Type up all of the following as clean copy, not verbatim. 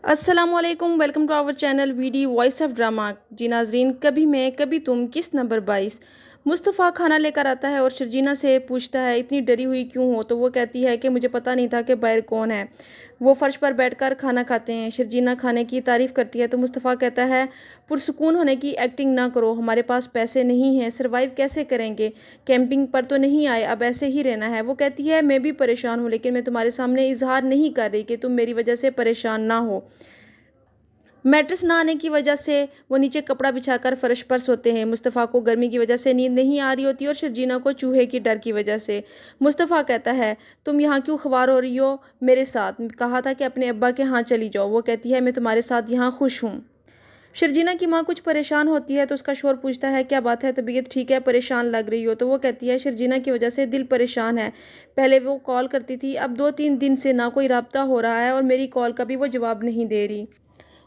अस्सलाम वालेकुम, welcome to our channel VD voice of drama. जी नाजरीन, कभी मैं कभी तुम किस नंबर 22। मुस्तफ़ा खाना लेकर आता है और शर्जीना से पूछता है इतनी डरी हुई क्यों हो, तो वो कहती है कि मुझे पता नहीं था कि बाहर कौन है। वो फर्श पर बैठकर खाना खाते हैं। शर्जीना खाने की तारीफ़ करती है तो मुस्तफ़ा कहता है पुरसुकून होने की एक्टिंग ना करो, हमारे पास पैसे नहीं हैं, सरवाइव कैसे करेंगे, कैंपिंग पर तो नहीं आए, अब ऐसे ही रहना है। वो कहती है मैं भी परेशान हूँ, लेकिन मैं तुम्हारे सामने इजहार नहीं कर रही कि तुम मेरी वजह से परेशान ना हो। मैट्रेस ना आने की वजह से वो नीचे कपड़ा बिछाकर फर्श पर सोते हैं। मुस्तफ़ा को गर्मी की वजह से नींद नहीं आ रही होती और शर्जीना को चूहे की डर की वजह से। मुस्तफ़ा कहता है तुम यहाँ क्यों ख्वार हो रही हो, मेरे साथ कहा था कि अपने अब्बा के यहाँ चली जाओ। वो कहती है मैं तुम्हारे साथ यहाँ खुश हूँ। शर्जीना की माँ कुछ परेशान होती है तो उसका शोर पूछता है क्या बात है, तबीयत ठीक है, परेशान लग रही हो। तो वो कहती है शर्जीना की वजह से दिल परेशान है। पहले वो कॉल करती थी, अब 2-3 दिन से ना कोई राब्ता हो रहा है और मेरी कॉल का भी वो जवाब नहीं दे रही।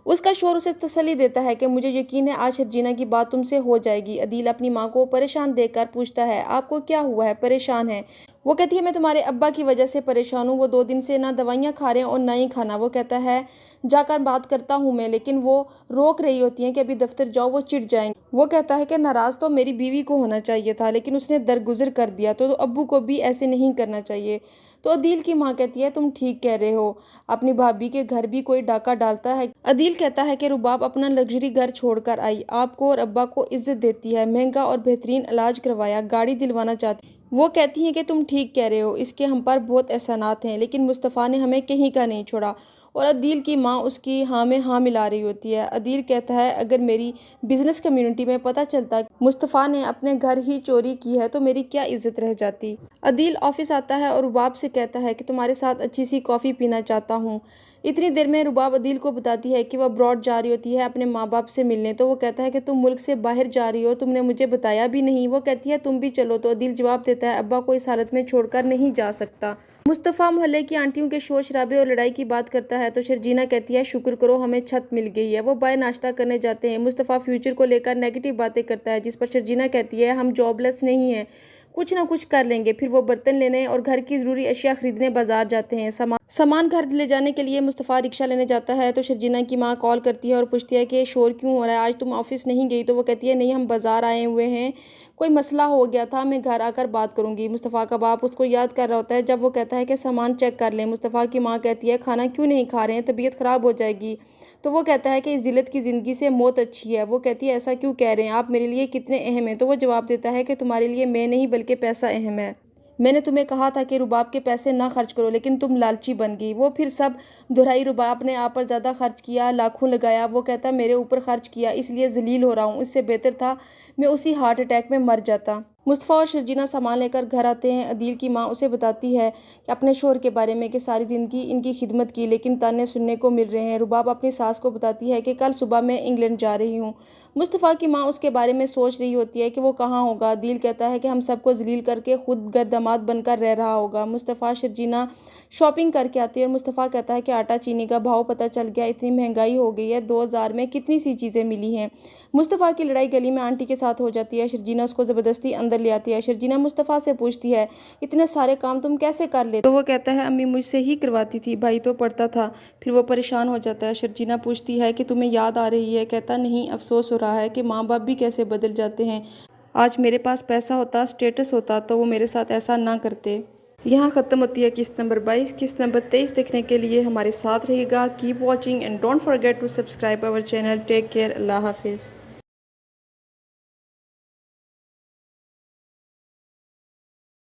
उसका शोर उसे तसल्ली देता है कि मुझे यकीन है आज शर्जीना की बात तुमसे हो जाएगी। अदील अपनी माँ को परेशान देखकर पूछता है आपको क्या हुआ है, परेशान है। वो कहती है मैं तुम्हारे अब्बा की वजह से परेशान हूँ, वो 2 दिन से ना दवाइयाँ खा रहे हैं और ना ही खाना। वो कहता है जाकर बात करता हूँ मैं, लेकिन वो रोक रही होती हैं कि अभी दफ्तर जाओ, वो चिढ़ जाएंगे। वो कहता है कि नाराज़ तो मेरी बीवी को होना चाहिए था, लेकिन उसने दरगुजर कर दिया, तो अब्बू को भी ऐसे नहीं करना चाहिए। तो अदील की माँ कहती है तुम ठीक कह रहे हो, अपनी भाभी के घर भी कोई डाका डालता है। अदील कहता है कि रुबाब अपना लग्जरी घर छोड़कर आई, आपको और अब्बा को इज्जत देती है, महंगा और बेहतरीन इलाज करवाया, गाड़ी दिलवाना चाहती। वो कहती हैं कि तुम ठीक कह रहे हो, इसके हम पर बहुत एहसानात हैं, लेकिन मुस्तफ़ा ने हमें कहीं का नहीं छोड़ा। और अदील की माँ उसकी हाँ में हाँ मिला रही होती है। अदील कहता है अगर मेरी बिजनेस कम्युनिटी में पता चलता कि मुस्तफ़ा ने अपने घर ही चोरी की है तो मेरी क्या इज्जत रह जाती। अदील ऑफिस आता है और रुबाब से कहता है कि तुम्हारे साथ अच्छी सी कॉफ़ी पीना चाहता हूँ। इतनी देर में रुबाब अदील को बताती है कि वह अब्रॉड जा रही होती है अपने माँ बाप से मिलने। तो वो कहता है कि तुम मुल्क से बाहर जा रही हो, तुमने मुझे बताया भी नहीं। वो कहती है तुम भी चलो। तो अदील जवाब देता है अब्बा को इस हालत में छोड़कर नहीं जा सकता। मुस्तफ़ा मोहल्ले की आंटियों के शोर शराबे और लड़ाई की बात करता है तो शर्जीना कहती है शुक्र करो हमें छत मिल गई है। वो बाहर नाश्ता करने जाते हैं। मुस्तफ़ा फ्यूचर को लेकर नेगेटिव बातें करता है, जिस पर शर्जीना कहती है हम जॉबलेस नहीं हैं, कुछ ना कुछ कर लेंगे। फिर वो बर्तन लेने और घर की ज़रूरी अशिया खरीदने बाजार जाते हैं। सामान घर ले जाने के लिए मुस्तफ़ा रिक्शा लेने जाता है तो शर्जीना की माँ कॉल करती है और पूछती है कि शोर क्यों हो रहा है, आज तुम ऑफिस नहीं गई। तो वो कहती है नहीं, हम बाजार आए हुए हैं, कोई मसला हो गया था, मैं घर आकर बात करूंगी। मुस्तफ़ा का बाप उसको याद कर रहा होता है जब वो कहता है कि सामान चेक कर लें। मुस्तफ़ा की माँ कहती है खाना क्यों नहीं खा रहे हैं, तबीयत ख़राब हो जाएगी। तो वो कहता है कि इस जिल्लत की ज़िंदगी से मौत अच्छी है। वो कहती है ऐसा क्यों कह रहे हैं, आप मेरे लिए कितने अहम हैं। तो वो जवाब देता है कि तुम्हारे लिए मैं नहीं बल्कि पैसा अहम है। मैंने तुम्हें कहा था कि रुबाब के पैसे ना खर्च करो, लेकिन तुम लालची बन गई। वो फिर सब दोहराई, रुबाब ने आप पर ज़्यादा खर्च किया, लाखों लगाया। वो कहता मेरे ऊपर खर्च किया इसलिए जलील हो रहा हूँ, इससे बेहतर था मैं उसी हार्ट अटैक में मर जाता। मुस्तफ़ा और शर्जीना सामान लेकर घर आते हैं। अदील की माँ उसे बताती है कि अपने शोहर के बारे में कि सारी ज़िंदगी इनकी खिदमत की, लेकिन ताने सुनने को मिल रहे हैं। रुबाब अपनी सास को बताती है कि कल सुबह मैं इंग्लैंड जा रही हूँ। मुस्तफ़ा की माँ उसके बारे में सोच रही होती है कि वो कहाँ होगा। अदील कहता है कि हम सबको जलील करके खुद दामाद बनकर रह रहा होगा। मुस्तफ़ा शर्जीना शॉपिंग करके आती है और मुस्तफ़ा कहता है कि आटा चीनी का भाव पता चल गया, इतनी महंगाई हो गई है, 2000 में कितनी सी चीज़ें मिली हैं। मुस्तफ़ा की लड़ाई गली में आंटी के साथ हो जाती है। शर्जीना उसको ज़बरदस्ती अंदर ले आती है। शर्जीना मुस्तफ़ा से पूछती है इतने सारे काम तुम कैसे कर लेते। तो वो कहता है अम्मी मुझसे ही करवाती थी, भाई तो पढ़ता था। फिर वो परेशान हो जाता है। शर्जीना पूछती है कि तुम्हें याद आ रही है। कहता नहीं, अफसोस हो रहा है कि माँ बाप भी कैसे बदल जाते हैं। आज मेरे पास पैसा होता, स्टेटस होता, तो वो मेरे साथ ऐसा ना करते। यहाँ ख़त्म होती है किस्त नंबर 22। किस्त नंबर 23 देखने के लिए हमारे साथ रहिएगा। Keep watching and don't forget to subscribe our channel. Take care, अल्लाह हाफिज़।